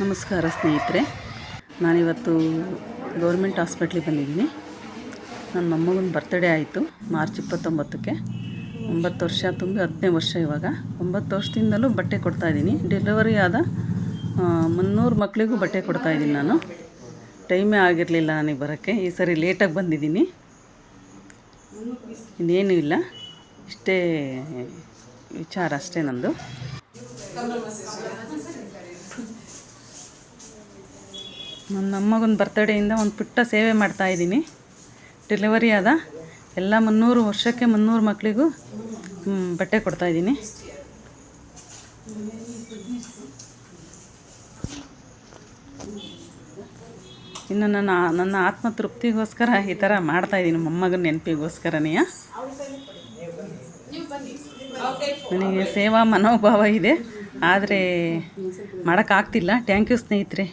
ನಮಸ್ಕಾರ ಸ್ನೇಹಿತರೆ, ನಾನಿವತ್ತು ಗೌರ್ಮೆಂಟ್ ಹಾಸ್ಪಿಟ್ಲಿಗೆ ಬಂದಿದ್ದೀನಿ. ನನ್ನ ಮೊಮ್ಮಗನ ಬರ್ತಡೇ ಆಯಿತು ಮಾರ್ಚ್ 29ಕ್ಕೆ. 9 ವರ್ಷ ತುಂಬಿ 10ನೇ ವರ್ಷ ಇವಾಗ. 9 ವರ್ಷದಿಂದಲೂ ಬಟ್ಟೆ ಕೊಡ್ತಾಯಿದ್ದೀನಿ. ಡೆಲಿವರಿ ಆದ 300 ಮಕ್ಕಳಿಗೂ ಬಟ್ಟೆ ಕೊಡ್ತಾಯಿದ್ದೀನಿ ನಾನು. ಟೈಮೇ ಆಗಿರಲಿಲ್ಲ ನನಗೆ ಬರೋಕ್ಕೆ. ಈ ಸರಿ ಲೇಟಾಗಿ ಬಂದಿದ್ದೀನಿ. ಇನ್ನೇನೂ ಇಲ್ಲ, ಇಷ್ಟೇ ವಿಚಾರ ಅಷ್ಟೇ ನಂದು. ನನ್ನ ಅಮ್ಮಗನ ಬರ್ತಡೇಯಿಂದ ಒಂದು ಪುಟ್ಟ ಸೇವೆ ಮಾಡ್ತಾಯಿದ್ದೀನಿ. ಡೆಲಿವರಿ ಆದ ಎಲ್ಲ 300 ವರ್ಷಕ್ಕೆ 300 ಮಕ್ಕಳಿಗೂ ಬಟ್ಟೆ ಕೊಡ್ತಾಯಿದ್ದೀನಿ. ಇನ್ನು ನನ್ನ ಆತ್ಮ ತೃಪ್ತಿಗೋಸ್ಕರ ಈ ಥರ ಮಾಡ್ತಾಯಿದ್ದೀನಿ, ಮೊಮ್ಮಗನ ನೆನಪಿಗೋಸ್ಕರನೇ. ನನಗೆ ಸೇವಾ ಮನೋಭಾವ ಇದೆ, ಆದರೆ ಮಾಡೋಕ್ಕಾಗ್ತಿಲ್ಲ. ಥ್ಯಾಂಕ್ ಯು ಸ್ನೇಹಿತರೆ.